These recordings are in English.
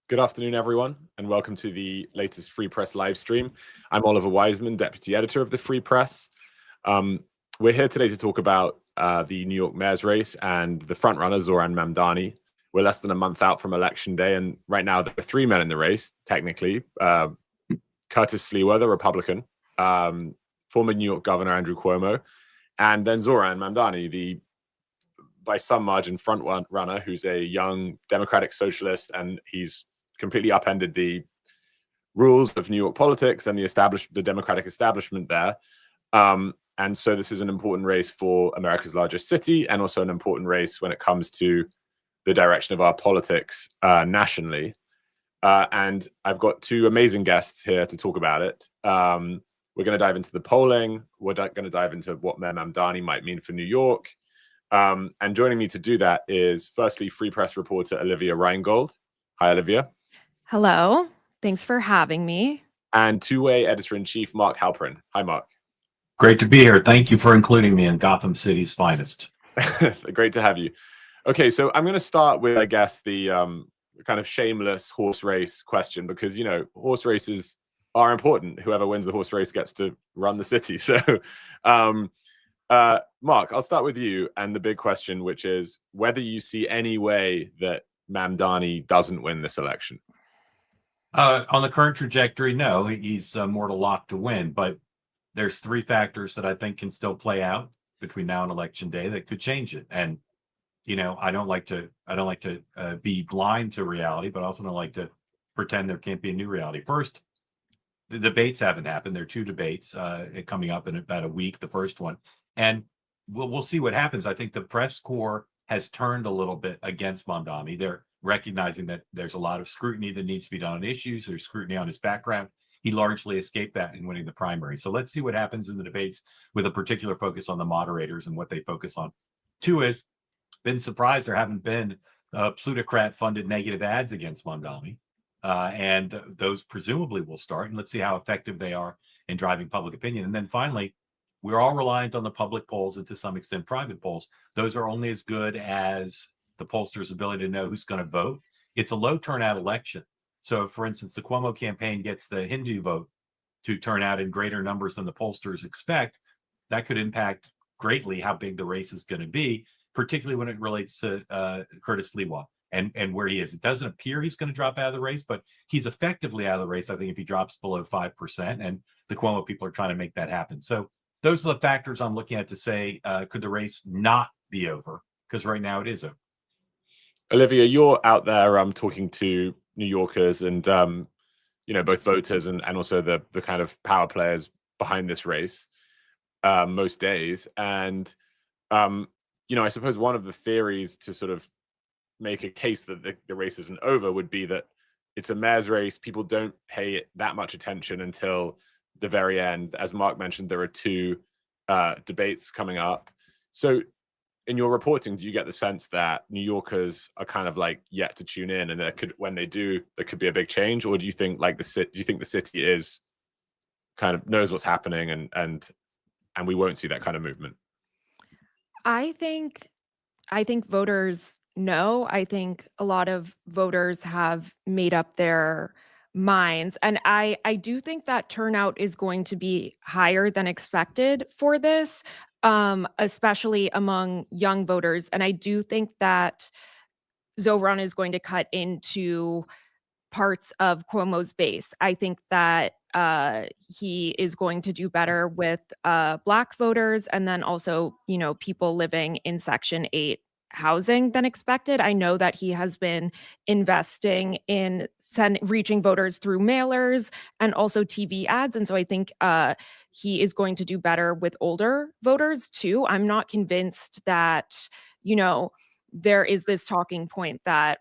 Good afternoon, everyone, and welcome to the latest Free Press live stream. I'm Olivia Wiseman, Deputy Editor of the Free Press. We're here today to talk about the New York mayor's race and the frontrunner, Zohran Mamdani. We're less than a month out from Election Day, and right now there are three men in the race, technically. Curtis Sliwa, the Republican, former New York Governor Andrew Cuomo, and then Zohran Mamdani, the by some margin front runner, who's a young Democratic Socialist, and he's completely upended the rules of New York politics and the Democratic establishment there. And so this is an important race for America's largest city, and also an important race when it comes to the direction of our politics nationally. And I've got two amazing guests here to talk about it. We're going to dive into the polling. We're going to dive into what Mayor Mamdani might mean for New York. And joining me to do that is, firstly, Free Press reporter Olivia Reingold. Hi, Olivia. Hello. Thanks for having me. And two-way Editor-in-Chief Mark Halperin. Hi, Mark. Great to be here. Thank you for including me in Gotham City's finest. Great to have you. Okay, so I'm going to start with, I guess, the kind of shameless horse race question, because, you know, horse races are important. Whoever wins the horse race gets to run the city. So, Mark, I'll start with you and the big question, which is whether you see any way that Mamdani doesn't win this election. On the current trajectory, no, he's more to lock to win. But there's three factors that I think can still play out between now and Election Day that could change it. And you know, I don't like to be blind to reality, but I also don't like to pretend there can't be a new reality. First, the debates haven't happened. There are two debates coming up in about a week. The first one, and we'll see what happens. I think the press corps has turned a little bit against Mamdani. They're recognizing that there's a lot of scrutiny that needs to be done on issues. There's scrutiny on his background. He largely escaped that in winning the primary. So let's see what happens in the debates, with a particular focus on the moderators and what they focus on. Two is, been surprised there haven't been plutocrat-funded negative ads against Mamdani. And those presumably will start. And let's see how effective they are in driving public opinion. And then finally, we're all reliant on the public polls and to some extent private polls. Those are only as good as the pollsters' ability to know who's going to vote. It's a low turnout election. So, for instance, the Cuomo campaign gets the Hindu vote to turn out in greater numbers than the pollsters expect. That could impact greatly how big the race is going to be, particularly when it relates to Curtis Sliwa and where he is. It doesn't appear he's going to drop out of the race, but he's effectively out of the race, I think, if he drops below 5%. And the Cuomo people are trying to make that happen. So those are the factors I'm looking at to say, could the race not be over? Because right now it is over. Olivia, you're out there talking to New Yorkers and, you know, both voters and also the kind of power players behind this race most days. And, you know, I suppose one of the theories to sort of make a case that the race isn't over would be that it's a mayor's race. People don't pay it that much attention until the very end. As Mark mentioned, there are two debates coming up. So in your reporting, do you get the sense that New Yorkers are kind of like yet to tune in, and when they do, there could be a big change? Or do you think like do you think the city is kind of knows what's happening and we won't see that kind of movement? I think voters know. I think a lot of voters have made up their minds. And I do think that turnout is going to be higher than expected for this, especially among young voters. And I do think that Zohran is going to cut into parts of Cuomo's base. I think that he is going to do better with Black voters, and then also, you know, people living in Section 8 housing than expected. I know that he has been investing in reaching voters through mailers and also TV ads. And so I think he is going to do better with older voters too. I'm not convinced that, you know, there is this talking point that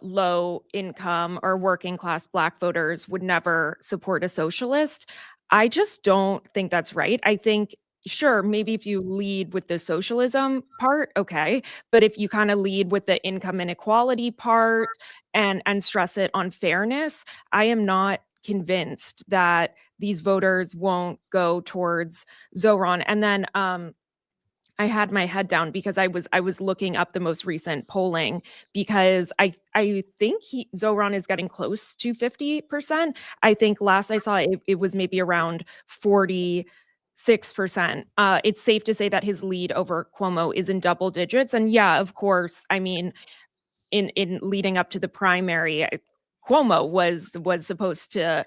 low income or working class Black voters would never support a socialist. I just don't think that's right. I think, sure, maybe if you lead with the socialism part, okay. But if you kind of lead with the income inequality part and stress it on fairness, I am not convinced that these voters won't go towards Zohran. And then I had my head down because I was looking up the most recent polling, because I think Zohran is getting close to 50%. I think last I saw it was maybe around 46%. It's safe to say that his lead over Cuomo is in double digits. And yeah, of course, I mean, in leading up to the primary, Cuomo was supposed to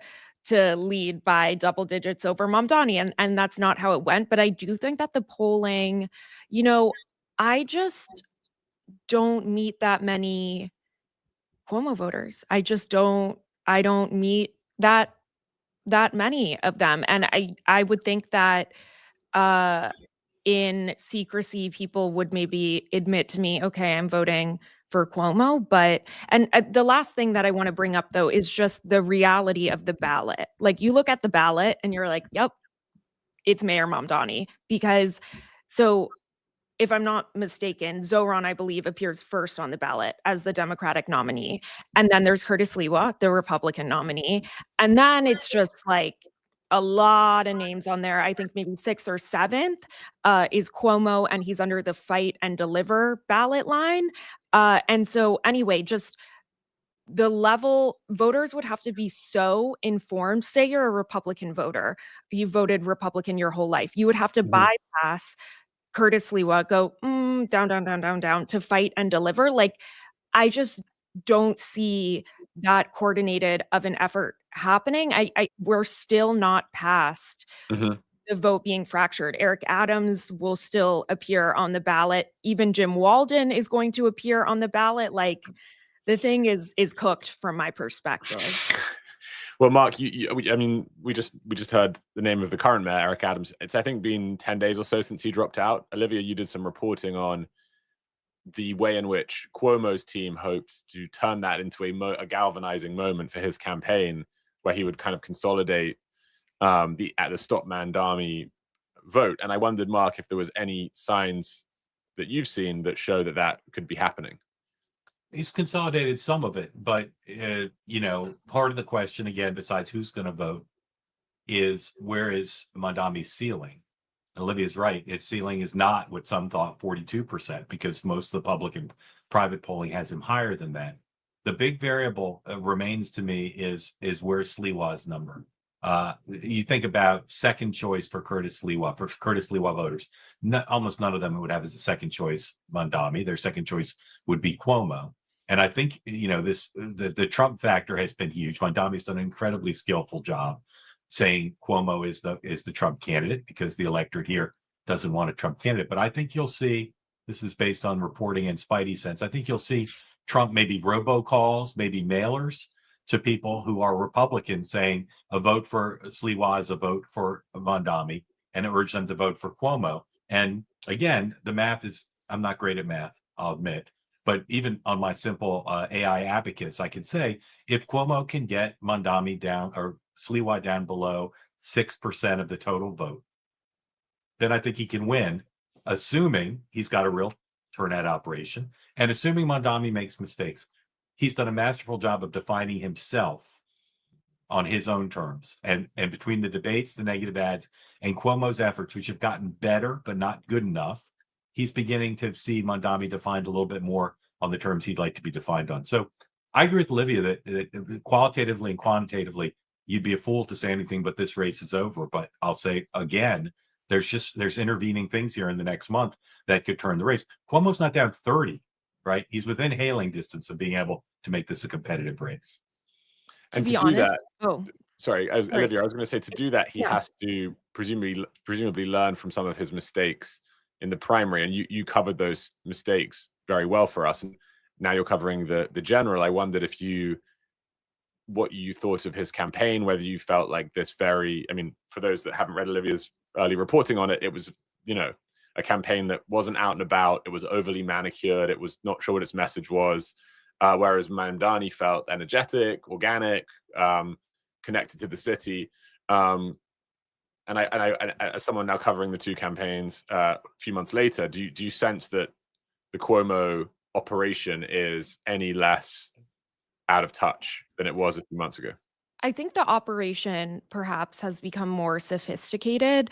lead by double digits over Mamdani, and that's not how it went. But I do think that the polling, you know, I just don't meet that many Cuomo voters. I don't meet that many of them, and I would think that uh in secrecy, people would maybe admit to me, okay, I'm voting for Cuomo. But, and the last thing that I want to bring up, though, is just the reality of the ballot. Like, you look at the ballot and you're like, yep, it's Mayor Mamdani. Because, so if I'm not mistaken, Zohran, I believe, appears first on the ballot as the Democratic nominee. And then there's Curtis Sliwa, the Republican nominee. And then it's just like a lot of names on there. I think maybe sixth or seventh is Cuomo, and he's under the fight and deliver ballot line. And so, anyway, just the level, voters would have to be so informed. Say you're a Republican voter, you voted Republican your whole life. You would have to bypass Curtis Sliwa, go down, down, down, down, down to fight and deliver. Like, I just don't see that coordinated of an effort happening. We're still not past Mhm. the vote being fractured. Eric Adams will still appear on the ballot. Even Jim Walden is going to appear on the ballot. Like, the thing is cooked from my perspective. Well, Mark, I mean, we just heard the name of the current mayor, Eric Adams. It's, I think, been 10 days or so since he dropped out. Olivia, you did some reporting on the way in which Cuomo's team hoped to turn that into a galvanizing moment for his campaign, where he would kind of consolidate the Stop Mamdani vote. And I wondered, Mark, if there was any signs that you've seen that show that that could be happening. He's consolidated some of it, but part of the question, again, besides who's going to vote, is where is Mamdani's ceiling? Olivia's right. Its ceiling is not what some thought, 42%, because most of the public and private polling has him higher than that. The big variable remains to me is where's Sliwa's number. You think about second choice for Curtis Sliwa voters. Almost none of them would have as a second choice Mamdani. Their second choice would be Cuomo. And I think the Trump factor has been huge. Mamdani's done an incredibly skillful job saying Cuomo is the Trump candidate, because the electorate here doesn't want a Trump candidate. But I think you'll see, this is based on reporting and Spidey sense, I think you'll see Trump maybe robocalls, maybe mailers to people who are Republicans saying a vote for Sliwa is a vote for Mamdani, and urge them to vote for Cuomo. And again, the math is, I'm not great at math, I'll admit. But even on my simple AI abacus, I can say if Cuomo can get Mamdani down, or Sliwa down below 6% of the total vote, then I think he can win, assuming he's got a real turnout operation, and assuming Mamdani makes mistakes. He's done a masterful job of defining himself on his own terms. And between the debates, the negative ads, and Cuomo's efforts, which have gotten better but not good enough, he's beginning to see Mamdani defined a little bit more on the terms he'd like to be defined on. So I agree with Olivia that qualitatively and quantitatively, you'd be a fool to say anything but this race is over. But I'll say again, there's intervening things here in the next month that could turn the race. Cuomo's not down 30, right? He's within hailing distance of being able to make this a competitive race. And To to be do honest, that, sorry, Olivia, I was going to say, to do that, he has to presumably learn from some of his mistakes in the primary, and you covered those mistakes very well for us. And now you're covering the general. I wondered what you thought of his campaign, whether you felt like this I mean, for those that haven't read Olivia's early reporting on it, it was, a campaign that wasn't out and about. It was overly manicured. It was not sure what its message was. Whereas Mamdani felt energetic, organic, connected to the city. And I, as someone now covering the two campaigns a few months later, do you sense that the Cuomo operation is any less out of touch than it was a few months ago? I think the operation perhaps has become more sophisticated.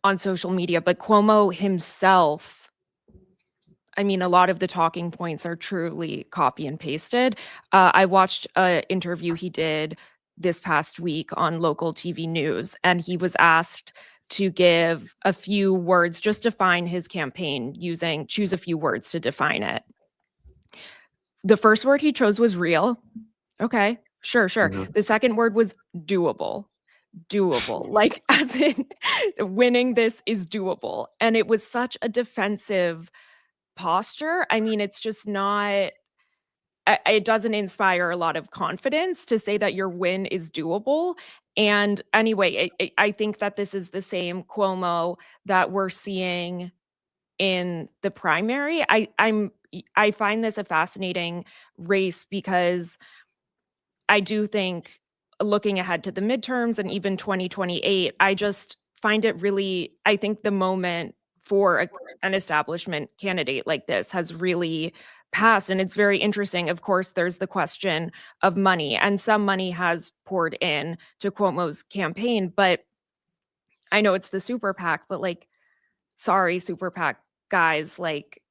on social media, but Cuomo himself, I mean, a lot of the talking points are truly copy and pasted. I watched an interview he did this past week on local TV news, and he was asked to give a few words, just define his campaign choose a few words to define it. The first word he chose was real. Okay, sure. Mhm. The second word was doable. Like, as in, winning this is doable. And it was such a defensive posture. I mean, it's just not, it doesn't inspire a lot of confidence to say that your win is doable. And anyway, I think that this is the same Cuomo that we're seeing in the primary. I find this a fascinating race because I do think, looking ahead to the midterms and even 2028, I just find it really, I think the moment for an establishment candidate like this has really passed. And it's very interesting. Of course, there's the question of money, and some money has poured in to Cuomo's campaign. But I know it's the super PAC, but like, sorry, super PAC guys, like,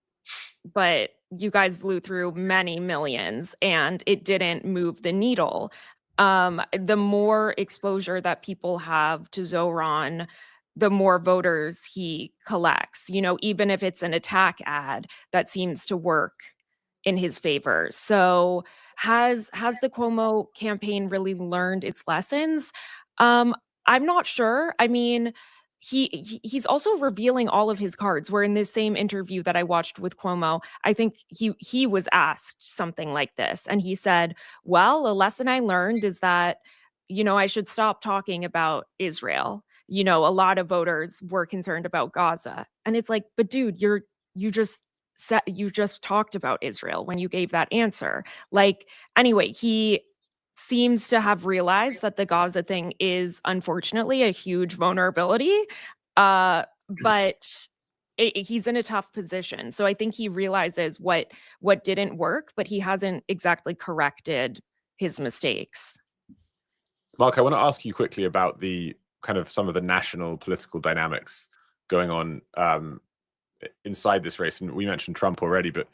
but you guys blew through many millions and it didn't move the needle. The more exposure that people have to Zohran, the more voters he collects, even if it's an attack ad that seems to work in his favor. So has the Cuomo campaign really learned its lessons? I'm not sure. I mean, he's also revealing all of his cards, where in this same interview that I watched with Cuomo, I think he was asked something like this, and he said, well, a lesson I learned is that I should stop talking about Israel. A lot of voters were concerned about Gaza, and it's like, but dude, you just talked about Israel when you gave that answer. Like, anyway, he seems to have realized that the Gaza thing is unfortunately a huge vulnerability. But he's in a tough position. So I think he realizes what didn't work, but he hasn't exactly corrected his mistakes. Mark, I want to ask you quickly about the kind of some of the national political dynamics going on inside this race. And we mentioned Trump already, but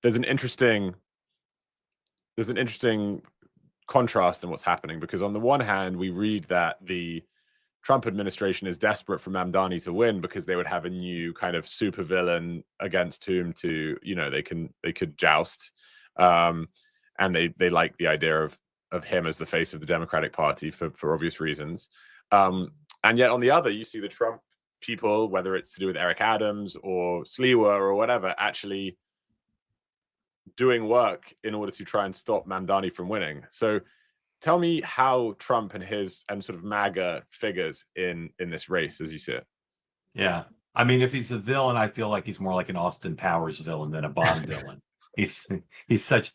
there's an interesting contrast in what's happening, because on the one hand, we read that the Trump administration is desperate for Mamdani to win because they would have a new kind of supervillain against whom to, they could joust, and they like the idea of him as the face of the Democratic Party for obvious reasons. And yet on the other, you see the Trump people, whether it's to do with Eric Adams or Sliwa or whatever, actually doing work in order to try and stop Mamdani from winning. So tell me how Trump and sort of MAGA figures in this race as you see it. Yeah. I mean, if he's a villain, I feel like he's more like an Austin Powers villain than a Bond villain. He's such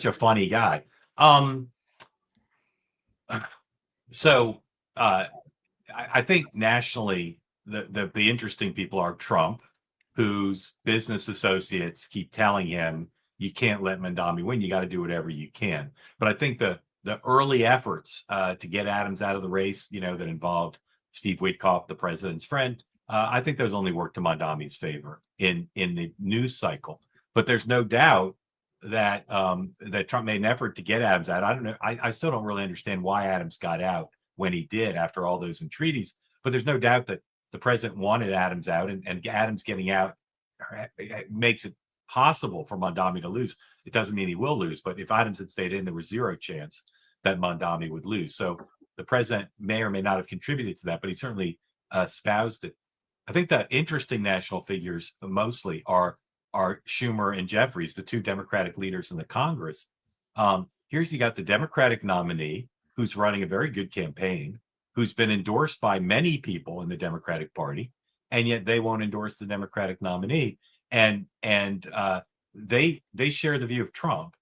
a funny guy. So I think nationally, the interesting people are Trump, whose business associates keep telling him, you can't let Mamdani win. You got to do whatever you can. But I think the early efforts to get Adams out of the race, that involved Steve Witkoff, the president's friend, I think those only worked to Mamdani's favor in the news cycle. But there's no doubt that that Trump made an effort to get Adams out. I don't know. I still don't really understand why Adams got out when he did after all those entreaties. But there's no doubt that the president wanted Adams out, and Adams getting out makes it possible for Mamdani to lose. It doesn't mean he will lose, but if Adams had stayed in, there was zero chance that Mamdani would lose. So the president may or may not have contributed to that, but he certainly espoused it. I think the interesting national figures mostly are Schumer and Jeffries, the two Democratic leaders in the Congress. Here's you got the Democratic nominee who's running a very good campaign, who's been endorsed by many people in the Democratic Party, and yet they won't endorse the Democratic nominee. And they share the view of Trump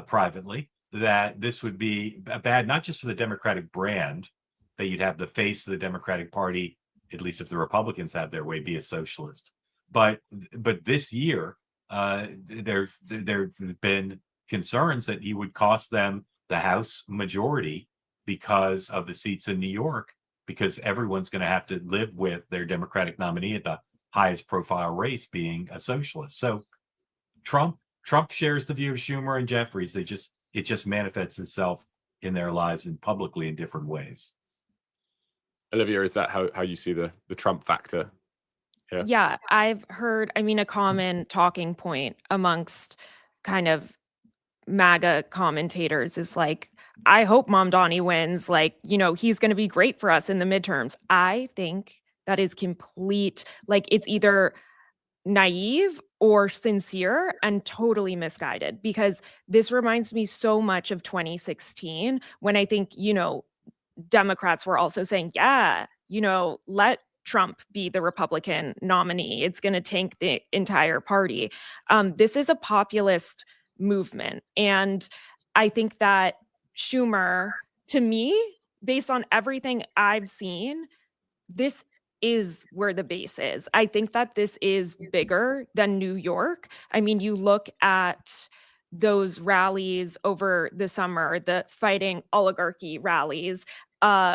privately, that this would be bad, not just for the Democratic brand, that you'd have the face of the Democratic Party, at least if the Republicans have their way, be a socialist. But this year, there've been concerns that he would cost them the House majority because of the seats in New York. because everyone's going to have to live with their Democratic nominee at the highest profile race being a socialist. So Trump shares the view of Schumer and Jeffries. It just manifests itself in their lives and publicly in different ways. Olivia, is that how you see the Trump factor here? Yeah, I've heard, a common talking point amongst kind of MAGA commentators is like, I hope Mamdani wins. Like, he's going to be great for us in the midterms. I think that is complete, like, it's either naive or sincere and totally misguided, because this reminds me so much of 2016 when I think, Democrats were also saying, yeah, let Trump be the Republican nominee. It's going to tank the entire party. This is a populist movement. And I think that Schumer, to me, based on everything I've seen, this is where the base is. I think that this is bigger than New York. I mean, you look at those rallies over the summer, the fighting oligarchy rallies,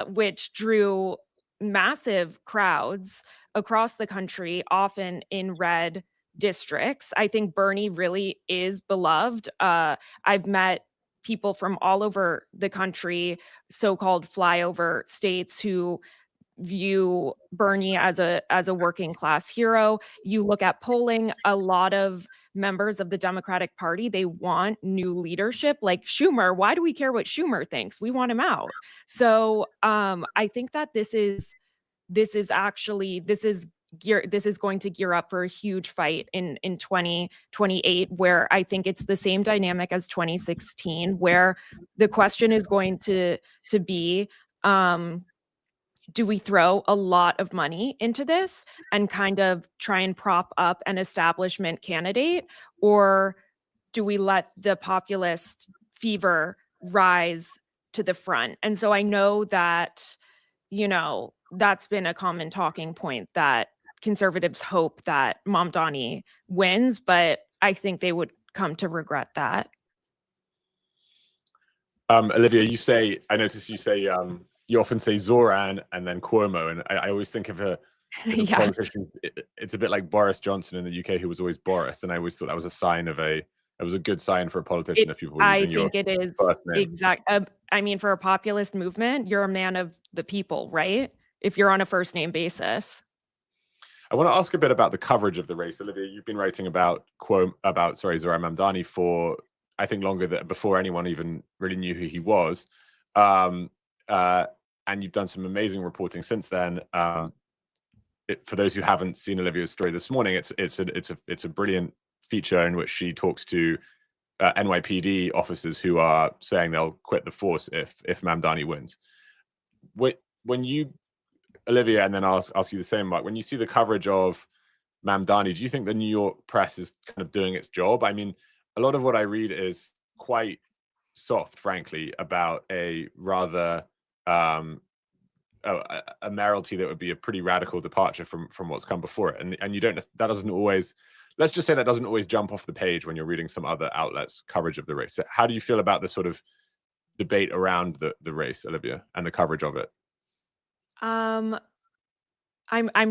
which drew massive crowds across the country, often in red districts. I think Bernie really is beloved. I've met people from all over the country, so-called flyover states, who view Bernie as a working class hero. You look at polling, a lot of members of the Democratic Party, they want new leadership. Like Schumer, why do we care what Schumer thinks? We want him out. So I think that this is going to gear up for a huge fight in 2028, where I think it's the same dynamic as 2016, where the question is going to be, do we throw a lot of money into this and kind of try and prop up an establishment candidate, or do we let the populist fever rise to the front? And so I know that, that's been a common talking point, that conservatives hope that Mamdani wins, but I think they would come to regret that. Olivia, I notice you say, you often say Zohran and then Cuomo, and I always think of a Yeah. politician. It's a bit like Boris Johnson in the UK, who was always Boris, and I always thought that was a good sign for a politician if people were using your first name. Exact. For a populist movement, you're a man of the people, right? If you're on a first name basis. I want to ask a bit about the coverage of the race. Olivia, you've been writing about Zohran Mamdani for, I think, longer before anyone even really knew who he was. And you've done some amazing reporting since then. For those who haven't seen Olivia's story this morning, it's a brilliant feature in which she talks to NYPD officers who are saying they'll quit the force if Mamdani wins. When you, Olivia, and then I'll ask you the same, Mark, when you see the coverage of Mamdani, do you think the New York press is kind of doing its job? I mean, a lot of what I read is quite soft, frankly, about a rather a mayoralty that would be a pretty radical departure from what's come before it, and that doesn't always, let's just say, that doesn't always jump off the page when you're reading some other outlets' coverage of the race. So how do you feel about the sort of debate around the race, Olivia, and the coverage of it? I'm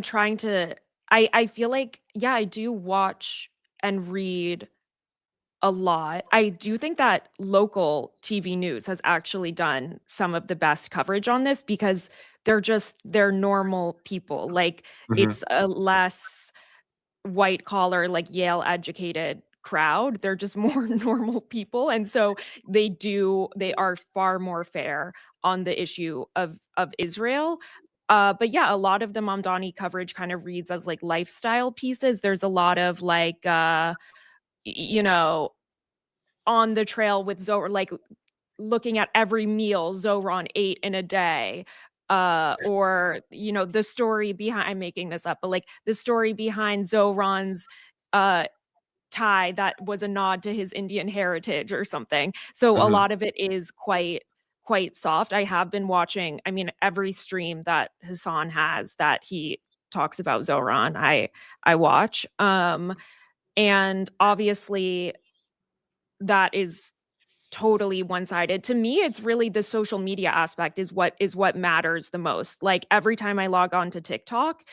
trying to, I feel like, yeah, I do watch and read a lot. I do think that local TV news has actually done some of the best coverage on this, because they're normal people. Like, it's a less white collar, like Yale educated crowd. They're just more normal people. And so they are far more fair on the issue of Israel. But yeah, a lot of the Mamdani coverage kind of reads as like lifestyle pieces. There's a lot of like, on the trail with Zohran, like looking at every meal Zohran ate in a day. Or, the story behind, I'm making this up, but like the story behind Zohran's tie that was a nod to his Indian heritage or something. So a lot of it is quite soft. I have been watching, every stream that Hassan has that he talks about Zohran, I watch. And obviously that is totally one-sided. To me, it's really the social media aspect is what matters the most. Like every time I log on to TikTok,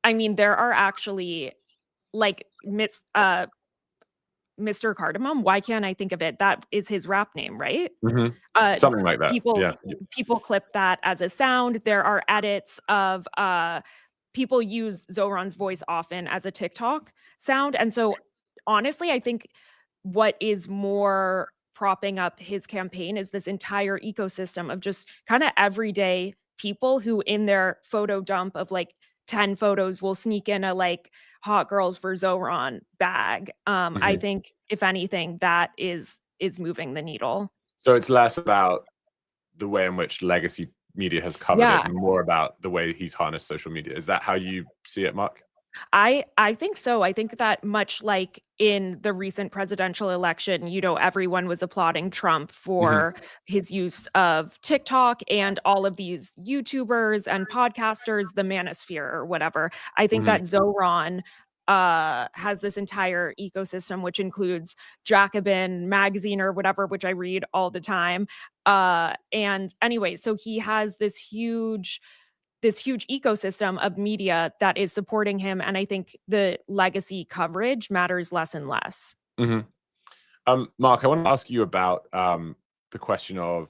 I mean, there are actually like Mr. Cardamom. Why can't I think of it? That is his rap name, right? Hmm. Uh, Something like that. people Yeah. people clip that as a sound. There are edits of people use Zohran's voice often as a TikTok sound. And so honestly, I think what is more propping up his campaign is this entire ecosystem of just kind of everyday people who in their photo dump of like 10 photos will sneak in a like hot girls for Zohran bag. I Mhm. think if anything, that is moving the needle. So it's less about the way in which legacy media has covered it Yeah. and more about the way he's harnessed social media. Is that how you see it, Mark? I think so. I think that much like in the recent presidential election, everyone was applauding Trump Mhm. for his use of TikTok and all of these YouTubers and podcasters, the manosphere or whatever. I think Mhm. that Zohran has this entire ecosystem, which includes Jacobin magazine or whatever, which I read all the time. And anyway, so he has this huge ecosystem of media that is supporting him. And I think the legacy coverage matters less and less. Mhm. Mark, I want to ask you about the question of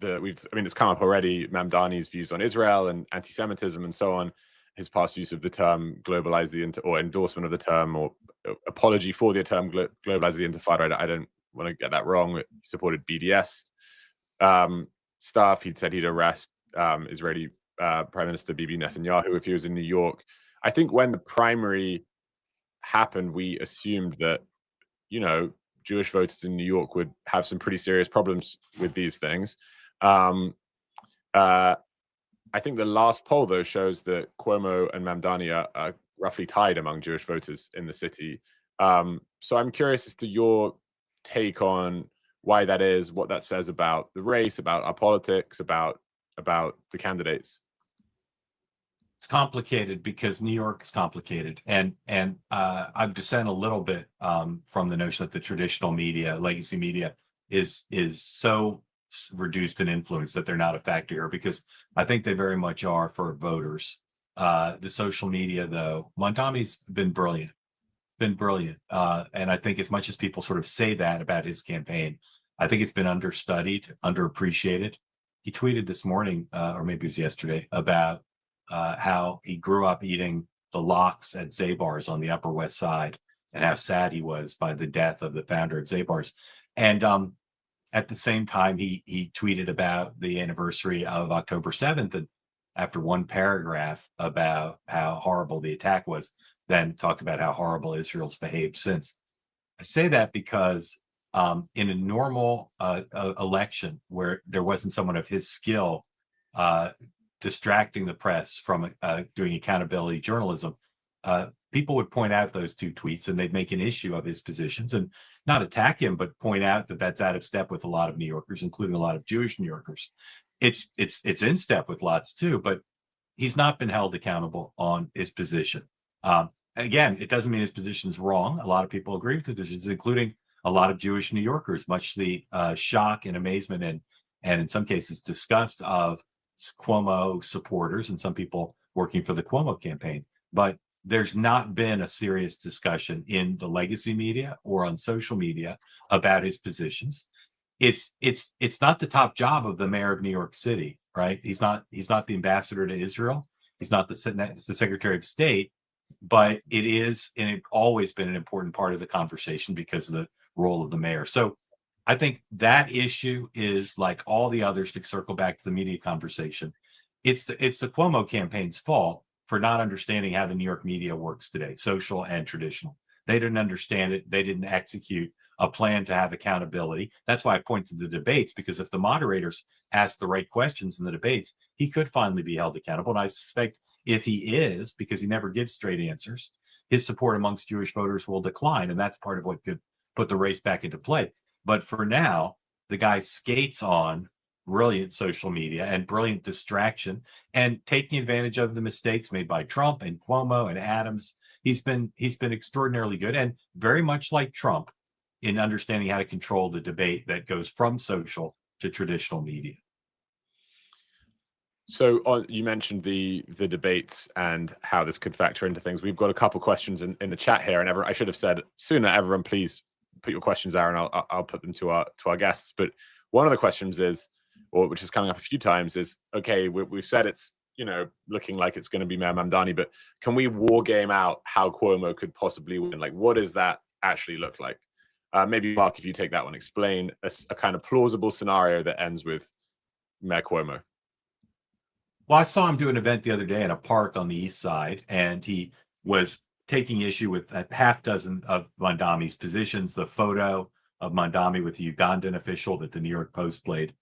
it's come up already, Mamdani's views on Israel and anti-Semitism and so on, his past use of the term globalize or endorsement of the term or apology for the term globalize the intifada. I don't want to get that wrong. He supported BDS stuff. He'd said he'd arrest Israeli Prime Minister Bibi Netanyahu if he was in New York. I think when the primary happened, we assumed that, Jewish voters in New York would have some pretty serious problems with these things. Um, I think the last poll, though, shows that Cuomo and Mamdani are roughly tied among Jewish voters in the city. So I'm curious as to your take on why that is, what that says about the race, about our politics, about the candidates. It's complicated because New York is complicated, and I've dissent a little bit from the notion that the traditional media, legacy media, is so reduced in influence that they're not a factor here, because I think they very much are for voters. The social media, though, Mamdani's been brilliant, and I think as much as people sort of say that about his campaign, I think it's been understudied, underappreciated. He tweeted this morning, or maybe it was yesterday, about how he grew up eating the lox at Zabar's on the Upper West Side, and how sad he was by the death of the founder of Zabar's. And at the same time, he tweeted about the anniversary of October 7th, and after one paragraph about how horrible the attack was, then talked about how horrible Israel's behaved since. I say that because in a normal election where there wasn't someone of his skill uh, distracting the press from doing accountability journalism, people would point out those two tweets and they'd make an issue of his positions and not attack him, but point out that that's out of step with a lot of New Yorkers, including a lot of Jewish New Yorkers. It's in step with lots too, but he's not been held accountable on his position. Again, it doesn't mean his position is wrong. A lot of people agree with the decisions, including a lot of Jewish New Yorkers, much to the shock and amazement and in some cases disgust of Cuomo supporters and some people working for the Cuomo campaign. But there's not been a serious discussion in the legacy media or on social media about his positions. It's not the top job of the mayor of New York City, right? He's not the ambassador to Israel. He's not the Secretary of State, but it is, and it's always been an important part of the conversation because of the role of the mayor. So I think that issue is like all the others, to circle back to the media conversation. It's the Cuomo campaign's fault for not understanding how the New York media works today, social and traditional. They didn't understand it. They didn't execute a plan to have accountability. That's why I point to the debates, because if the moderators ask the right questions in the debates, he could finally be held accountable. And I suspect if he is, because he never gives straight answers, his support amongst Jewish voters will decline. And that's part of what could put the race back into play. But for now, the guy skates on brilliant social media and brilliant distraction and taking advantage of the mistakes made by Trump and Cuomo and Adams. He's been extraordinarily good, and very much like Trump, in understanding how to control the debate that goes from social to traditional media. So you mentioned the debates and how this could factor into things. We've got a couple questions in the chat here, and I should have said sooner, everyone, please put your questions there, and I'll put them to our guests. But one of the questions is, or which is coming up a few times, is okay. We've said it's looking like it's going to be Mayor Mamdani, but can we war game out how Cuomo could possibly win? Like, what does that actually look like? Maybe Mark, if you take that one, explain a kind of plausible scenario that ends with Mayor Cuomo. Well, I saw him do an event the other day in a park on the east side, and he was taking issue with a half dozen of Mamdani's positions. The photo of Mamdani with the Ugandan official that the New York Post played.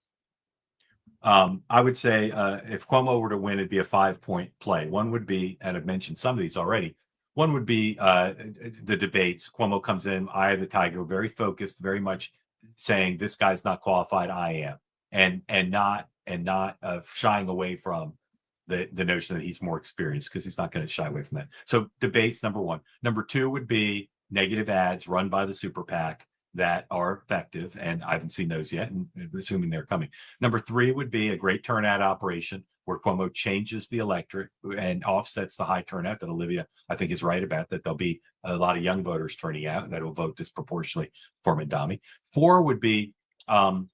I would say if Cuomo were to win, it'd be a 5-point play. One would be, and I've mentioned some of these already, one would be the debates. Cuomo comes in, eye of the tiger, very focused, very much saying this guy's not qualified, I am, and not shying away from the notion that he's more experienced, because he's not going to shy away from that. So debates, number one. Number two would be negative ads run by the super PAC that are effective, and I haven't seen those yet, and assuming they're coming. Number three would be a great turnout operation where Cuomo changes the electorate and offsets the high turnout that Olivia, I think, is right about, that there'll be a lot of young voters turning out that will vote disproportionately for Mamdani. Four would be the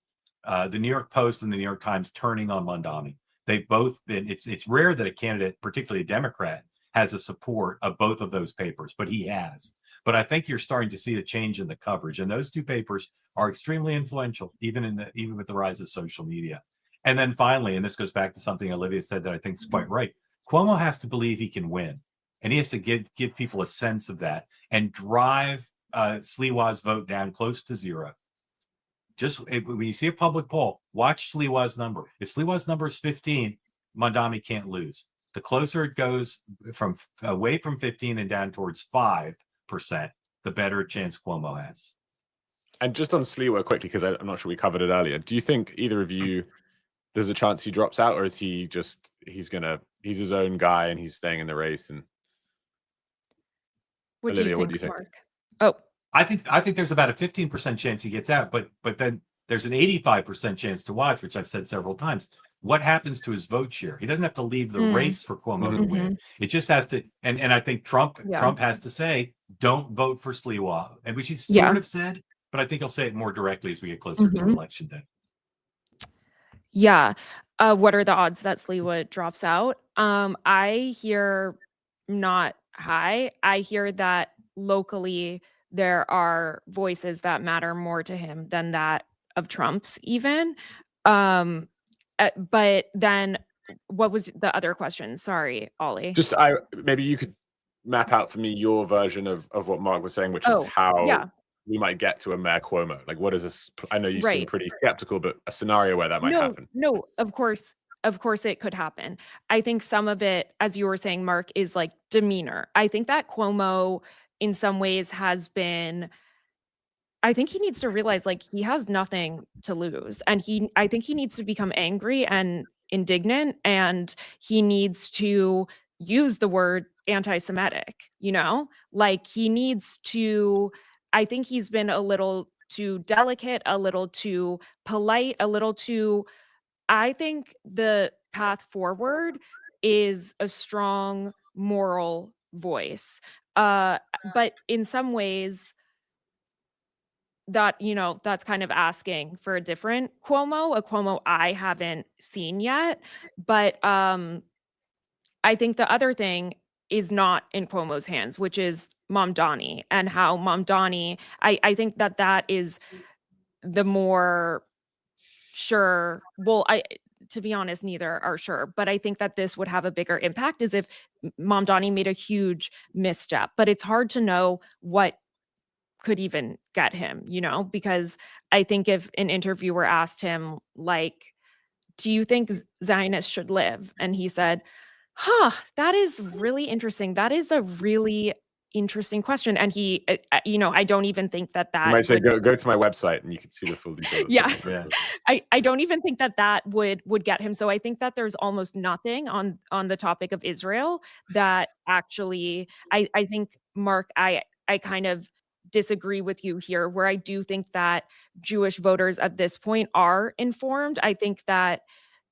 New York Post and the New York Times turning on Mamdani. They've both been, it's rare that a candidate, particularly a Democrat, has a support of both of those papers, but he has. But I think you're starting to see a change in the coverage, and those two papers are extremely influential, even with the rise of social media. And then finally, and this goes back to something Olivia said that I think is quite right, Cuomo has to believe he can win, and he has to give people a sense of that and drive Sliwa's vote down close to zero. Just when you see a public poll, watch Sliwa's number. If Sliwa's number is 15, Mamdani can't lose. The closer it goes from away from 15 and down towards 5%, the better chance Cuomo has. And just on Sliwa quickly, because I'm not sure we covered it earlier. Do you think either of you, there's a chance he drops out, or is he just he's his own guy and he's staying in the race? And Olivia, what do you think? Mark? Oh, I think there's about a 15% chance he gets out, but then there's an 85% chance to watch, which I've said several times. What happens to his vote share? He doesn't have to leave the race for Cuomo to win. It just has to, and I think Trump has to say, don't vote for Sliwa, and which he's sort of said, but I think he'll say it more directly as we get closer to election day. Yeah. What are the odds that Sliwa drops out? I hear not high. I hear that locally there are voices that matter more to him than that of Trump's even. But then what was the other question? Sorry, Ollie. Just maybe you could map out for me your version of what Mark was saying, which is how we might get to a Mayor Cuomo. Like, what is this? I know you seem pretty skeptical, but a scenario where that might happen. No, of course it could happen. I think some of it, as you were saying, Mark, is like demeanor. I think that Cuomo in some ways has been, I think he needs to realize like he has nothing to lose. And I think he needs to become angry and indignant, and he needs to use the word anti-Semitic, like he needs to, I think he's been a little too delicate, a little too polite, a little too, I think the path forward is a strong moral voice. But in some ways, that that's kind of asking for a different Cuomo, a Cuomo I haven't seen yet. But I think the other thing is not in Cuomo's hands, which is Mamdani, and how Mamdani, I think that is the more sure. Well, to be honest, neither are sure, but I think that this would have a bigger impact is if Mamdani made a huge misstep. But it's hard to know what could even get him, because I think if an interviewer asked him, like, do you think Zionists should live? And he said, that is really interesting. That is a really interesting question. And he, I don't even think that you might say, go to my website and you can see the full details. Yeah. I don't even think that would get him. So I think that there's almost nothing on the topic of Israel that actually, I think, Mark, I kind of disagree with you here, where I do think that Jewish voters at this point are informed. I think that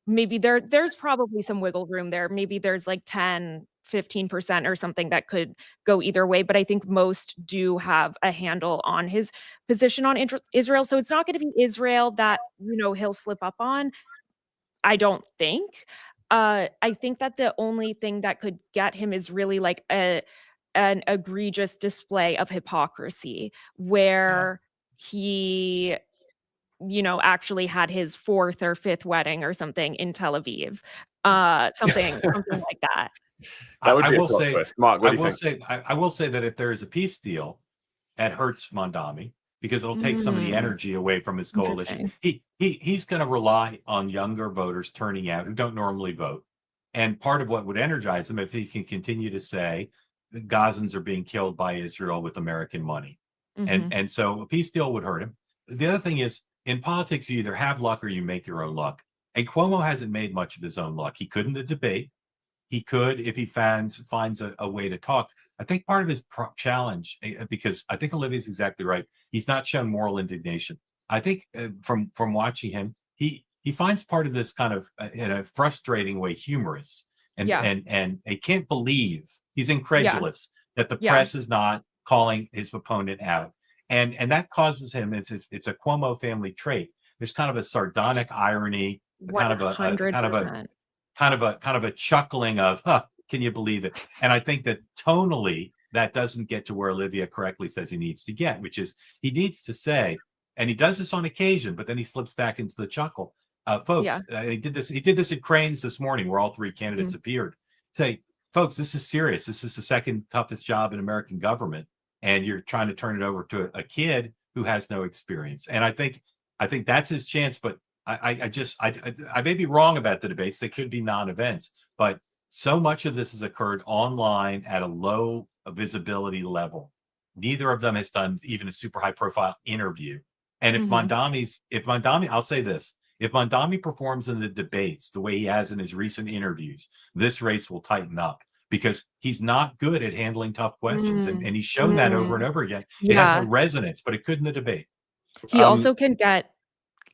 maybe there's probably some wiggle room there. Maybe there's like 10-15% or something that could go either way, but I think most do have a handle on his position on Israel. So it's not going to be Israel that, he'll slip up on, I don't think. I think that the only thing that could get him is really like an egregious display of hypocrisy, where he actually had his 4th or 5th wedding or something in Tel Aviv. Something like that. That would I be a will plot say, twist. Mark, what I do you will think? say, I will say that if there is a peace deal, it hurts Mamdani because it'll take some of the energy away from his coalition. He's going to rely on younger voters turning out who don't normally vote. And part of what would energize him if he can continue to say the Gazans are being killed by Israel with American money. And so a peace deal would hurt him. The other thing is, in politics, you either have luck or you make your own luck. And Cuomo hasn't made much of his own luck. He couldn't the debate. He could if he finds a way to talk. I think part of his challenge, because I think Olivia's exactly right. He's not shown moral indignation. I think from watching him, he finds part of this kind of in a frustrating way humorous, and he can't believe, he's incredulous that the press is not calling his opponent out, and that causes him. It's a Cuomo family trait. There's kind of a sardonic irony, kind of a chuckling of, huh, can you believe it? And I think that tonally, that doesn't get to where Olivia correctly says he needs to get, which is he needs to say, and he does this on occasion, but then he slips back into the chuckle. Folks, he did this at Cranes this morning where all 3 candidates appeared. Say, folks, this is serious. This is the second toughest job in American government. And you're trying to turn it over to a kid who has no experience. And I think that's his chance, but I may be wrong about the debates. They could be non-events, but so much of this has occurred online at a low visibility level. Neither of them has done even a super high profile interview. And if Mamdani, I'll say this, if Mamdani performs in the debates the way he has in his recent interviews, this race will tighten up because he's not good at handling tough questions. And he's shown that over and over again. It has no resonance, but it could in the debate. He also can get,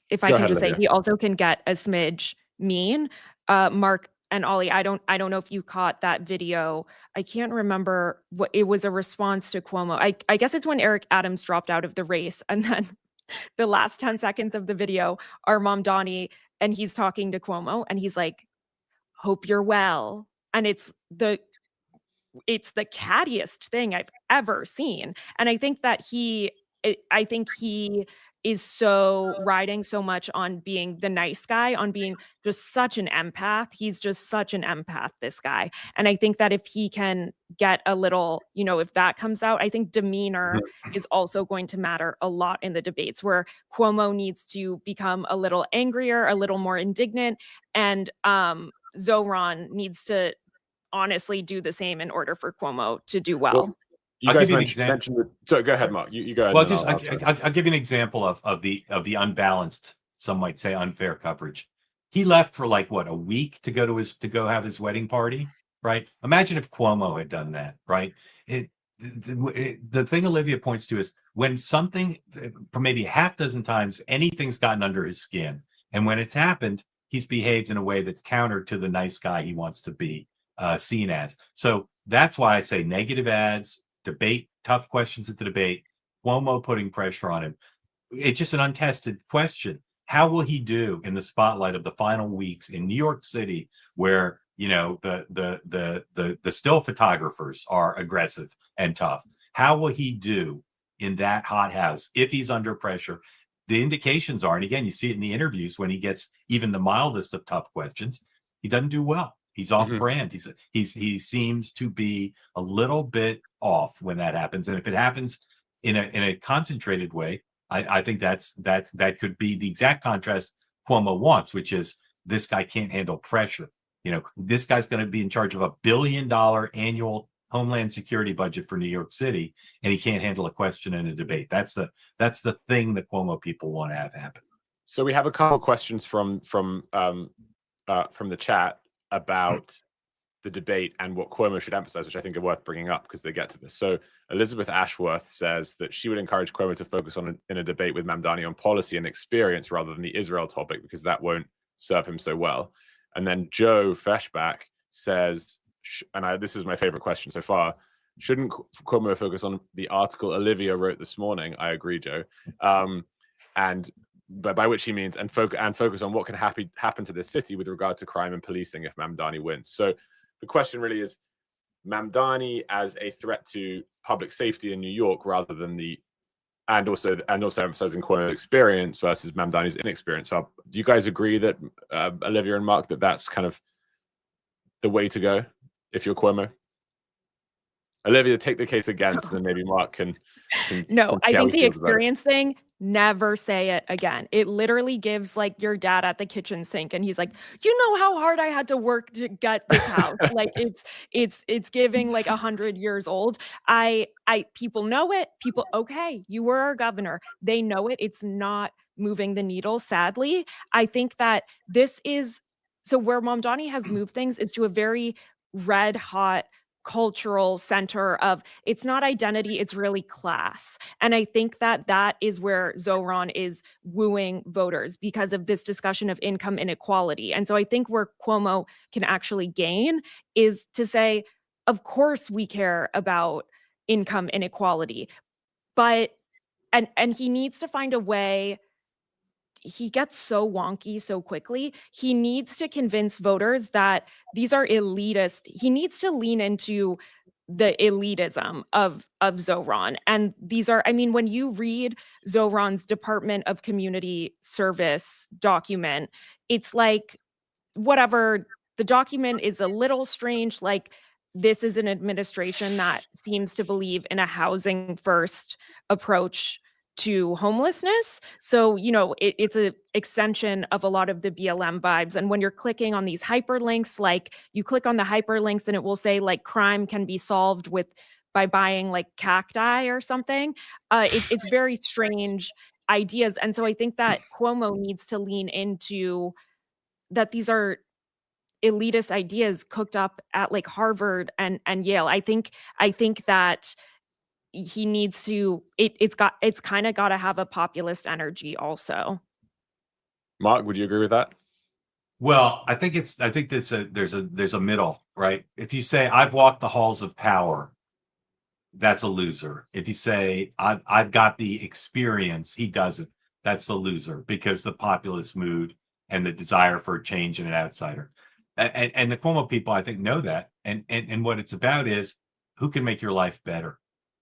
if I can just say, Olivia. he also can get a smidge mean. Mark and Ollie, I don't know if you caught that video. I can't remember what it was, a response to Cuomo. I guess it's when Eric Adams dropped out of the race, and then the last 10 seconds of the video are Mamdani, and he's talking to Cuomo, and he's like, "Hope you're well," and it's the cattiest thing I've ever seen. And I think that he is so riding so much on being the nice guy, on being just such an empath. He's just such an empath, this guy. And I think that if he can get a little, if that comes out, I think demeanor is also going to matter a lot in the debates, where Cuomo needs to become a little angrier, a little more indignant, and Zohran needs to honestly do the same in order for Cuomo to do well. You guys mentioned so go ahead, Mark. You go ahead. Well, I'll give you an example of the unbalanced, some might say unfair coverage. He left for like a week to go have his wedding party, right? Imagine if Cuomo had done that, right? The thing Olivia points to is when something, for maybe half dozen times, anything's gotten under his skin, and when it's happened, he's behaved in a way that's counter to the nice guy he wants to be seen as. So that's why I say negative ads, debate, tough questions at the debate, Cuomo putting pressure on him. It's just an untested question. How will he do in the spotlight of the final weeks in New York City, where the still photographers are aggressive and tough? How will he do in that hothouse if he's under pressure? The indications are, and again, you see it in the interviews when he gets even the mildest of tough questions, he doesn't do well. He's off brand. He seems to be a little bit off when that happens. And if it happens in a concentrated way, I think that could be the exact contrast Cuomo wants, which is this guy can't handle pressure. This guy's going to be in charge of $1 billion annual Homeland Security budget for New York City, and he can't handle a question in a debate. That's the thing that Cuomo people want to have happen. So we have a couple questions from the chat about the debate and what Cuomo should emphasize, which I think are worth bringing up because they get to this. So Elizabeth Ashworth says that she would encourage Cuomo to focus in a debate with Mamdani on policy and experience rather than the Israel topic, because that won't serve him so well. And then Joe Feshbach says, and this is my favorite question so far, shouldn't Cuomo focus on the article Olivia wrote this morning? I agree, Joe. But by which he means and focus on what can happen to this city with regard to crime and policing if Mamdani wins. So the question really is Mamdani as a threat to public safety in New York rather than and also emphasizing Cuomo's experience versus Mamdani's inexperience. So do you guys agree that Olivia and Mark, that's kind of the way to go if you're Cuomo? Olivia, take the case against, and then maybe Mark can No, I think the experience thing, never say it again. It literally gives like your dad at the kitchen sink and he's like, you know how hard I had to work to get this house. Like it's giving like 100 years old. People know it. Okay, you were our governor. They know it. It's not moving the needle, sadly. I think that so where Mamdani has moved things is to a very red hot cultural center of, it's not identity, it's really class. And I think that is where Zohran is wooing voters because of this discussion of income inequality. And so I think where Cuomo can actually gain is to say, of course we care about income inequality, but and he needs to find a way. He gets so wonky so quickly. He needs to convince voters that these are elitist. He needs to lean into the elitism of Zohran. And these are, I mean, when you read Zohran's Department of Community Service document, it's like, whatever, the document is a little strange. Like, this is an administration that seems to believe in a housing first approach to homelessness. So, it's an extension of a lot of the BLM vibes. And when you're clicking on these hyperlinks, like you click on the hyperlinks and it will say like crime can be solved by buying like cacti or something. It's very strange ideas. And so I think that Cuomo needs to lean into that. These are elitist ideas cooked up at like Harvard and Yale. I think that he needs to, it's kind of got to have a populist energy also. Mark, would you agree with that? Well, I think there's a middle, right? If you say I've walked the halls of power, that's a loser. If you say I've got the experience, he doesn't, that's the loser, because the populist mood and the desire for a change and an outsider. And the Cuomo people, I think, know that. And what it's about is who can make your life better.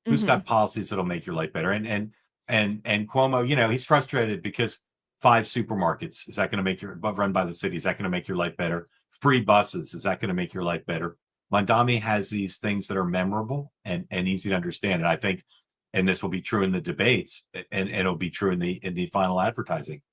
Who's got policies that'll make your life better? And Cuomo, he's frustrated because 5 supermarkets, is that going to make run by the city? Is that going to make your life better? Free buses, is that going to make your life better? Mamdani has these things that are memorable and easy to understand. And I think, and this will be true in the debates, and it'll be true in the final advertising.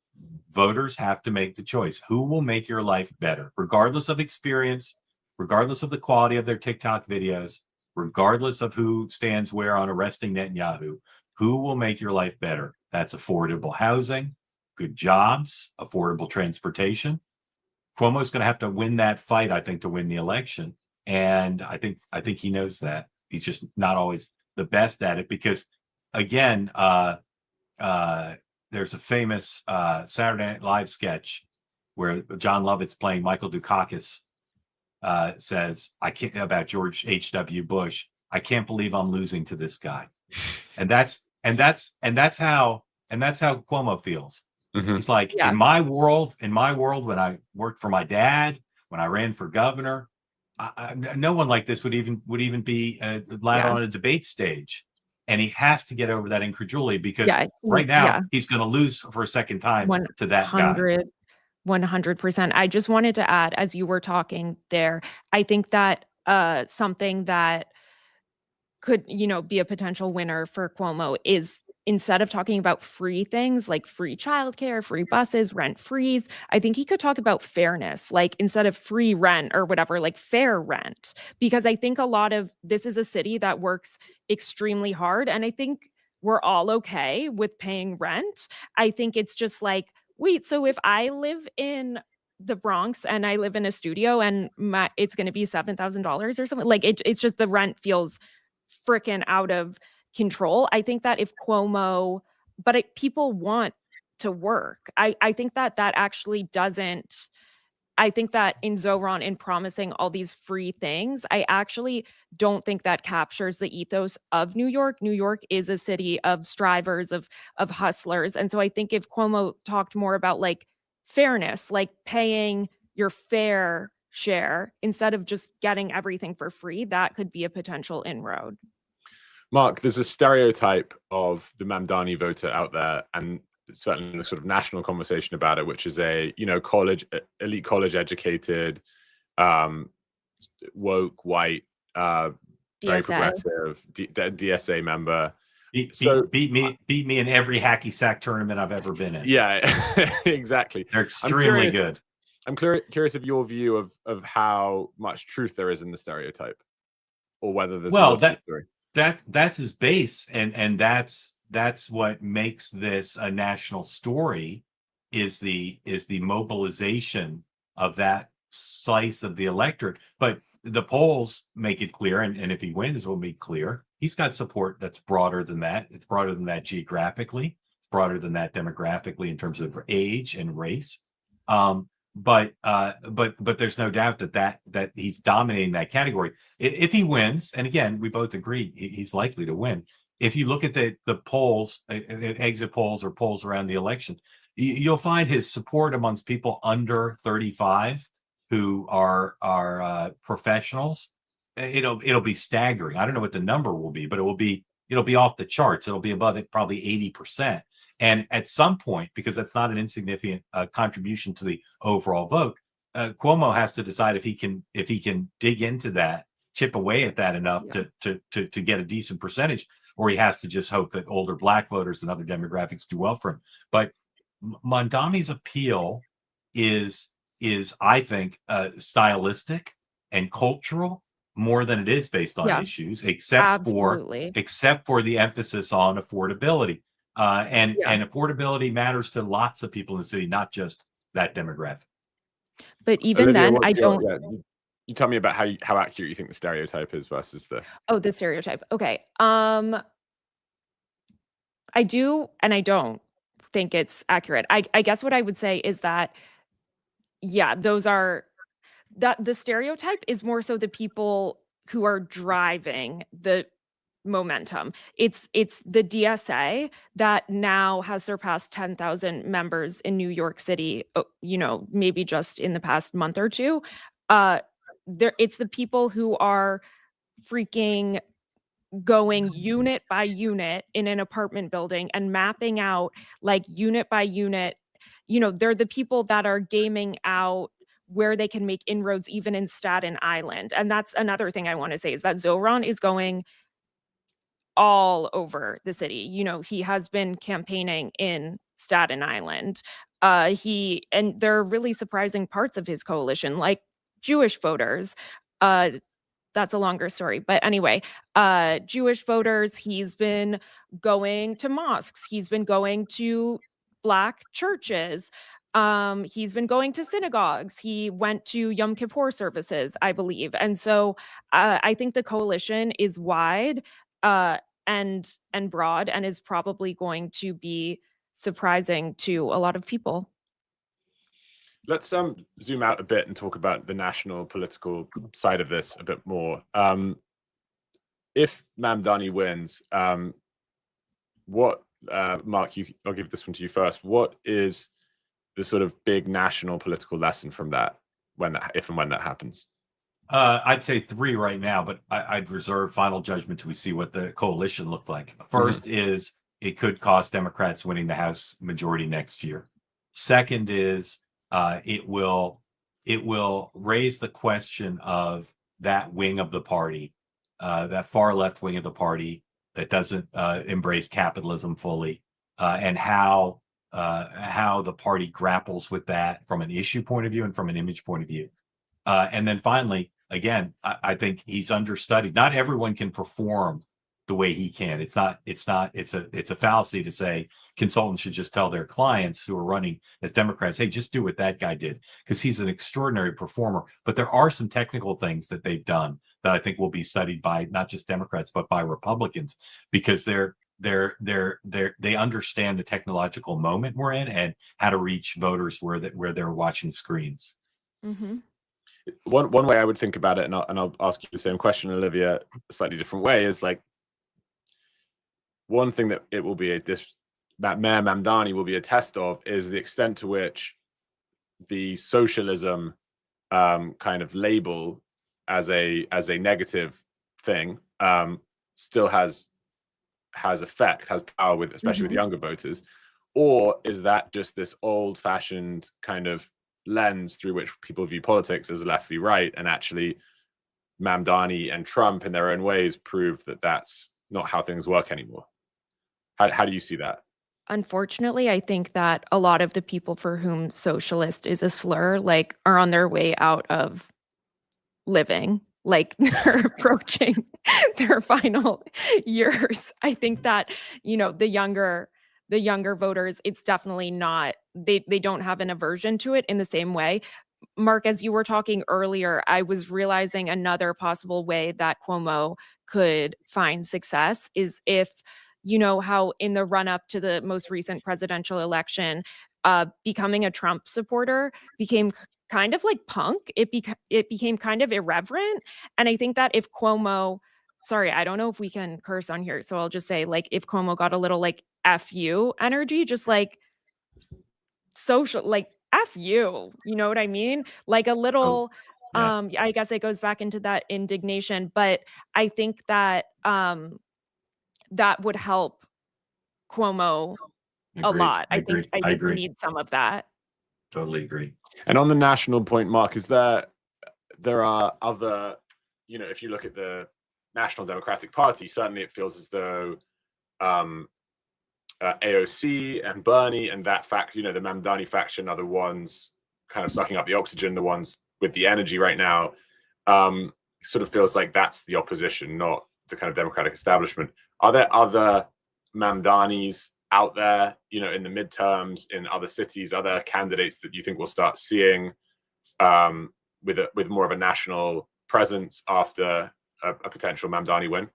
Voters have to make the choice. Who will make your life better, regardless of experience, regardless of the quality of their TikTok videos, regardless of who stands where on arresting Netanyahu? Who will make your life better? That's affordable housing, good jobs, affordable transportation. Cuomo's going to have to win that fight, I think, to win the election. And I think he knows that. He's just not always the best at it because, again, there's a famous Saturday Night Live sketch where John Lovett's playing Michael Dukakis, says, about George H.W. Bush, I can't believe I'm losing to this guy. And that's how Cuomo feels. He's like, in my world, when I worked for my dad, when I ran for governor, no one like this would even be allowed on a debate stage. And he has to get over that incredulity because right now he's going to lose for a second time to that guy. 100%. I just wanted to add, as you were talking there, I think that something that could, be a potential winner for Cuomo is, instead of talking about free things like free childcare, free buses, rent freeze, I think he could talk about fairness, like instead of free rent or whatever, like fair rent. Because I think this is a city that works extremely hard. And I think we're all okay with paying rent. I think it's just like, wait, so if I live in the Bronx and I live in a studio and it's going to be $7,000 or something. Like it's just the rent feels freaking out of control. I think that if Cuomo, but people want to work. I think that actually doesn't. I think that in Zohran, in promising all these free things, I actually don't think that captures the ethos of New York. New York is a city of strivers, of hustlers. And so I think if Cuomo talked more about like fairness, like paying your fair share instead of just getting everything for free, that could be a potential inroad. Mark, there's a stereotype of the Mamdani voter out there, and certainly the sort of national conversation about it, which is a, you know, elite college educated, woke, white, very DSA. progressive, DSA member. Beat me in every hacky sack tournament I've ever been in. Yeah, exactly. They're extremely good. I'm curious of your view of how much truth there is in the stereotype, or whether there's that's his base, and that's what makes this a national story, is the mobilization of that slice of the electorate. But the polls make it clear, and if he wins, will be clear, he's got support that's broader than that. It's broader than that geographically. It's broader than that demographically in terms of age and race. But there's no doubt that he's dominating that category. If he wins, and again, we both agree he's likely to win. If you look at the polls, exit polls or polls around the election, you'll find his support amongst people under 35 who are professionals. It'll be staggering. I don't know what the number will be, but it'll be off the charts. It'll be above it, probably 80%. And at some point, because that's not an insignificant contribution to the overall vote, Cuomo has to decide if he can dig into that, chip away at that enough to get a decent percentage, or he has to just hope that older Black voters and other demographics do well for him. But Mamdani's appeal is I think stylistic and cultural more than it is based on issues, except for the emphasis on affordability. And affordability matters to lots of people in the city, not just that demographic. But even Olivia, then, I don't. You tell me about how accurate you think the stereotype is versus the. Oh, the stereotype. Okay. I do, and I don't think it's accurate. I guess what I would say is that, the stereotype is more so the people who are driving the momentum. It's the DSA that now has surpassed 10,000 members in New York City, maybe just in the past month or two. It's the people who are freaking going unit by unit in an apartment building and mapping out like unit by unit. They're the people that are gaming out where they can make inroads even in Staten Island. And that's another thing I want to say, is that Zohran is going all over the city. He has been campaigning in Staten Island. And there are really surprising parts of his coalition, like Jewish voters. That's a longer story. But anyway, Jewish voters, he's been going to mosques. He's been going to Black churches. He's been going to synagogues. He went to Yom Kippur services, I believe. And so I think the coalition is wide and broad, and is probably going to be surprising to a lot of people. Let's zoom out a bit and talk about the national political side of this a bit more. If Mamdani wins, what, Mark, I'll give this one to you first. What is the sort of big national political lesson from that, if and when that happens? I'd say three right now, but I'd reserve final judgment till we see what the coalition looked like. First is it could cost Democrats winning the House majority next year. Second is it will raise the question of that wing of the party, that far left wing of the party that doesn't embrace capitalism fully, and how the party grapples with that from an issue point of view and from an image point of view. And then finally, again, I think he's understudied. Not everyone can perform the the way he can. It's a fallacy to say consultants should just tell their clients who are running as Democrats, hey, just do what that guy did, because he's an extraordinary performer. But there are some technical things that they've done that I think will be studied by not just Democrats, but by Republicans, because they understand the technological moment we're in and how to reach voters where they're watching screens. Mm-hmm. One way I would think about it, and I'll ask you the same question, Olivia, a slightly different way, is like, one thing that it will be that Mayor Mamdani will be a test of is the extent to which the socialism kind of label as a negative thing still has effect, has power with, especially with younger voters, or is that just this old-fashioned kind of lens through which people view politics as left v right, and actually Mamdani and Trump in their own ways prove that that's not how things work anymore? How do you see that? Unfortunately, I think that a lot of the people for whom socialist is a slur, like, are on their way out of living. Like, they're approaching their final years. I think that, the younger voters, it's definitely not, they don't have an aversion to it in the same way. Mark, as you were talking earlier, I was realizing another possible way that Cuomo could find success is if, how in the run up to the most recent presidential election, becoming a Trump supporter became kind of like punk. It became kind of irreverent. And I think that if Cuomo, sorry, I don't know if we can curse on here, so I'll just say, like, if Cuomo got a little like F you energy, just like social, like F you know what I mean? Like a little, yeah. I guess it goes back into that indignation, but I think that that would help Cuomo a lot. I think we need some of that. Totally agree. And on the national point, Mark, is there are other, if you look at the National Democratic Party, certainly it feels as though AOC and Bernie and that the Mamdani faction are the ones kind of sucking up the oxygen, the ones with the energy right now. Sort of feels like that's the opposition, not the kind of Democratic establishment. Are there other Mamdanis out there, in the midterms, in other cities, other candidates that you think we'll start seeing with more of a national presence after a potential Mamdani win?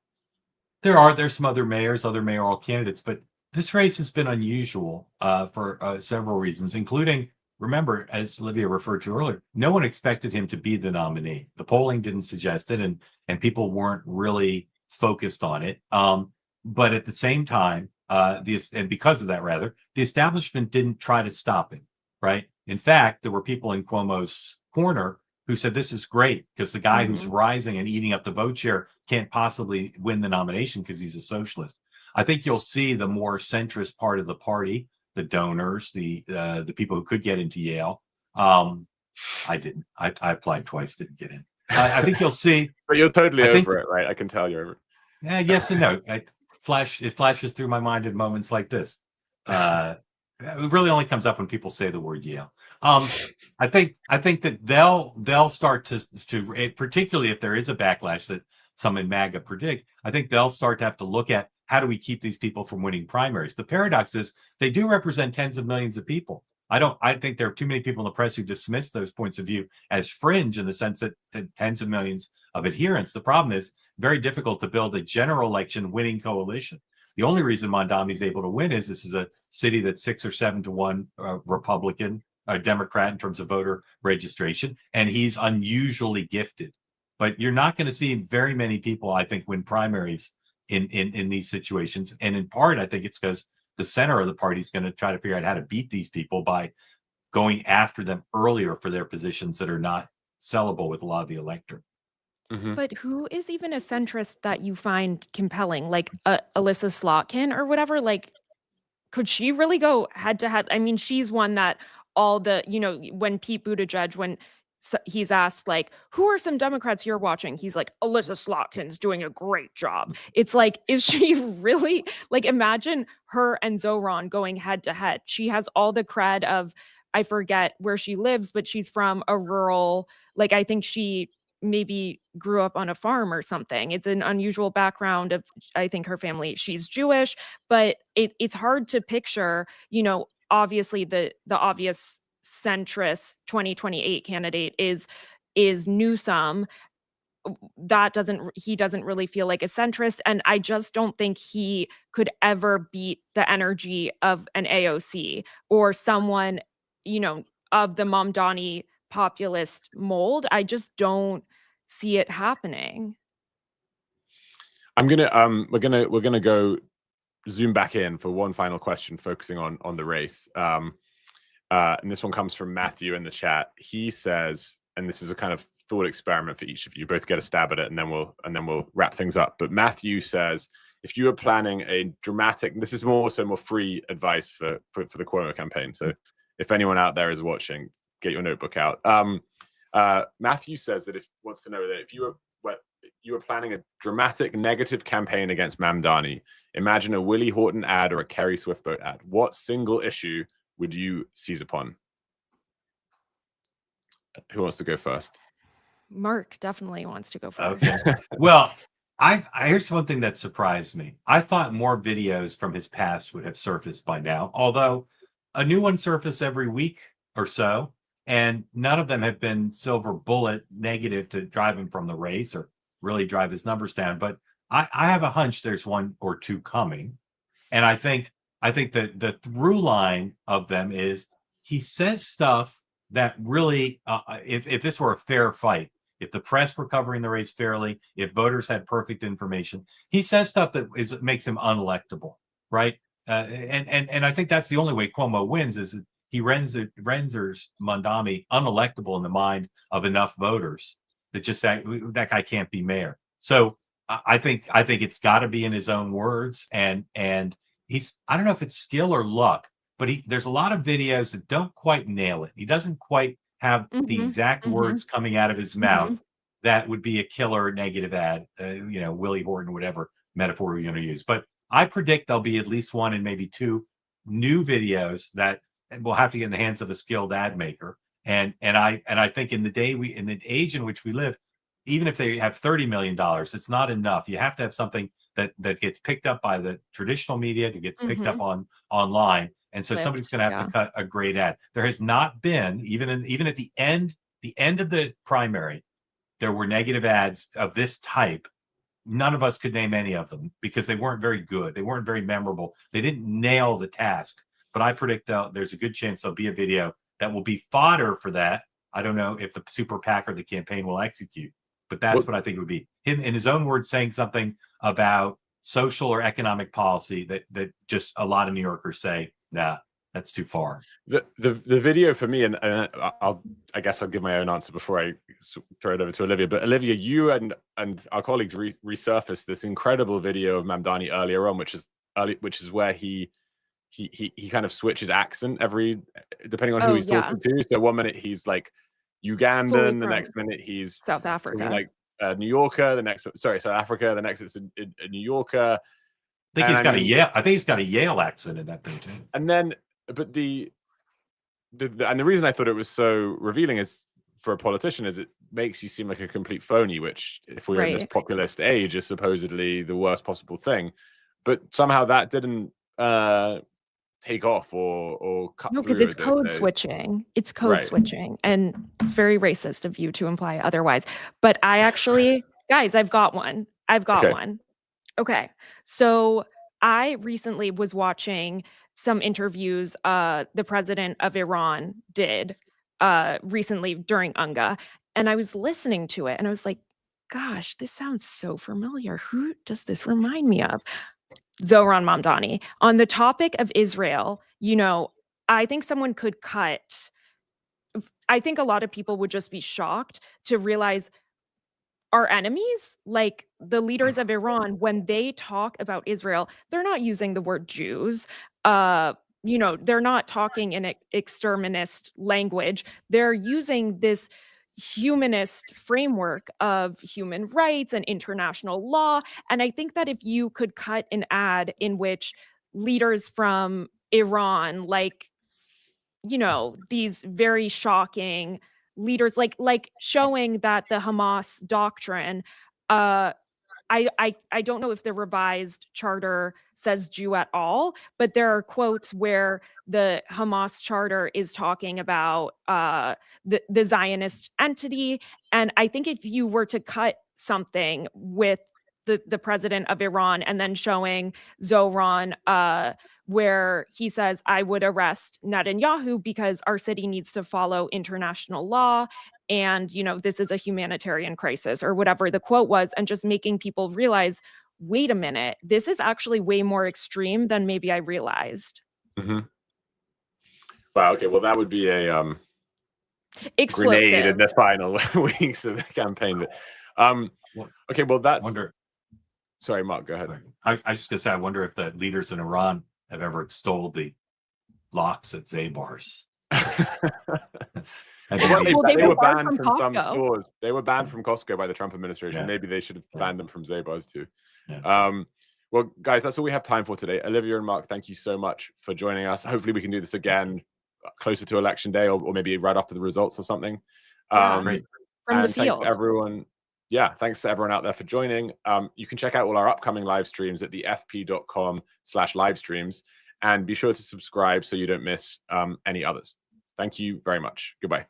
There's some other mayors, other mayoral candidates, but this race has been unusual for several reasons, including, remember, as Olivia referred to earlier, no one expected him to be the nominee. The polling didn't suggest it, and people weren't really focused on it. But at the same time, and because of that, rather, the establishment didn't try to stop him, right? In fact, there were people in Cuomo's corner who said, this is great, because the guy who's rising and eating up the vote share can't possibly win the nomination because he's a socialist. I think you'll see the more centrist part of the party, the donors, the people who could get into Yale. I didn't. I applied twice, didn't get in. I think you'll see. But you're totally over it, right? I can tell you're over it. Yeah, yes and no. It flashes through my mind in moments like this. It really only comes up when people say the word Yale. I think that they'll start to particularly if there is a backlash that some in MAGA predict, I think they'll start to have to look at how do we keep these people from winning primaries. The paradox is they do represent tens of millions of people. I think there are too many people in the press who dismiss those points of view as fringe in the sense that tens of millions of adherents. The problem is very difficult to build a general election winning coalition. The only reason Mamdani is able to win is this is a city that's 6 or 7 to 1 Republican, Democrat in terms of voter registration, and he's unusually gifted. But you're not going to see very many people, I think, win primaries in these situations. And in part, I think it's because the center of the party is going to try to figure out how to beat these people by going after them earlier for their positions that are not sellable with a lot of the electorate. But who is even a centrist that you find compelling? Like Alyssa Slotkin or whatever? Like, could she really go head to head? I mean, she's one that all the, when Pete Buttigieg, when he's asked, like, who are some Democrats you're watching? He's like, Alyssa Slotkin's doing a great job. It's like, is she really, like, imagine her and Zohran going head to head. She has all the cred of, I forget where she lives, but she's from a rural, like, I think she maybe grew up on a farm or something. It's an unusual background of, I think her family, she's Jewish, but it's hard to picture, obviously the obvious centrist 2028 candidate is Newsom. He doesn't really feel like a centrist, and I just don't think he could ever beat the energy of an AOC or someone, of the Mamdani populist mold. I just don't see it happening. I'm gonna we're gonna go zoom back in for one final question, focusing on the race. And this one comes from Matthew in the chat. He says, and this is a kind of thought experiment for each of you. Both get a stab at it, and then we'll wrap things up. But Matthew says, if you were planning a dramatic, this is more free advice for the Cuomo campaign. So if anyone out there is watching, get your notebook out. Matthew says that wants to know that if you were planning a dramatic negative campaign against Mamdani, imagine a Willie Horton ad or a Kerry Swiftboat ad. What single issue would you seize upon? Who wants to go first? Mark definitely wants to go first. Okay. Well, here's one thing that surprised me. I thought more videos from his past would have surfaced by now, although a new one surfaces every week or so, and none of them have been silver bullet negative to drive him from the race or really drive his numbers down. But I have a hunch there's one or two coming, and I think that the through line of them is he says stuff that really, if this were a fair fight, if the press were covering the race fairly, if voters had perfect information, he says stuff that makes him unelectable, right? And I think that's the only way Cuomo wins, is he renders Mamdani unelectable in the mind of enough voters that just say that guy can't be mayor. So I think it's got to be in his own words, and he's, I don't know if it's skill or luck, but there's a lot of videos that don't quite nail it. He doesn't quite have the exact words coming out of his mouth that would be a killer negative ad, Willie Horton, whatever metaphor we're going to use. But I predict there'll be at least one and maybe two new videos that will have to get in the hands of a skilled ad maker. And I think in the age in which we live, even if they have $30 million, it's not enough. You have to have something that gets picked up by the traditional media, that gets picked up online. And so somebody's going to have to cut a great ad. There has not been, even at the end of the primary, there were negative ads of this type. None of us could name any of them because they weren't very good. They weren't very memorable. They didn't nail the task. But I predict there's a good chance there'll be a video that will be fodder for that. I don't know if the super PAC or the campaign will execute, but that's what I think it would be. Him, in his own words, saying something about social or economic policy that just a lot of New Yorkers say, nah, that's too far. The video for me, and I guess I'll give my own answer before I throw it over to Olivia. But Olivia, you and our colleagues resurfaced this incredible video of Mamdani earlier on, which is where he kind of switches accent depending on who he's talking to. So one minute he's like Ugandan, the next minute he's South Africa, like New Yorker, South Africa, the next it's a New Yorker. I think he's got a Yale accent in that thing too. And then, but the reason I thought it was so revealing is, for a politician, is it makes you seem like a complete phony, which, if we're in this populist age, is supposedly the worst possible thing. But somehow that didn't take off or cut through. No, because it's code switching. It's code switching, and it's very racist of you to imply otherwise. But I actually, guys, I've got one. One. Okay, so I recently was watching some interviews the president of Iran did recently during UNGA, and I was listening to it, and I was like, gosh, this sounds so familiar. Who does this remind me of? Zohran Mamdani. On the topic of Israel, I think someone could cut. I think a lot of people would just be shocked to realize our enemies, like the leaders of Iran, when they talk about Israel, they're not using the word Jews. They're not talking in exterminist language. They're using this humanist framework of human rights and international law. And I think that if you could cut an ad in which leaders from Iran, like, these very shocking leaders, like showing that the Hamas doctrine, I don't know if the revised charter says Jew at all, but there are quotes where the Hamas charter is talking about the Zionist entity. And I think if you were to cut something with the president of Iran and then showing Zohran where he says, I would arrest Netanyahu because our city needs to follow international law. And, this is a humanitarian crisis or whatever the quote was, and just making people realize, wait a minute, this is actually way more extreme than maybe I realized. Mm-hmm. Wow. Okay. Well, that would be a explosive grenade in the final weeks of the campaign. Okay. Well, that's. Sorry, Mark, go ahead. I was just gonna say, I wonder if the leaders in Iran have ever extolled the locks at Zabar's. They were banned from some stores. They were banned from Costco by the Trump administration. Yeah. Maybe they should have banned them from Zabar's too. Yeah. Well, guys, that's all we have time for today. Olivia and Mark, thank you so much for joining us. Hopefully we can do this again closer to election day or maybe right after the results or something. Great. From the field. Thanks to everyone. Yeah, thanks to everyone out there for joining. You can check out all our upcoming live streams at thefp.com/livestreams, and be sure to subscribe so you don't miss any others. Thank you very much. Goodbye.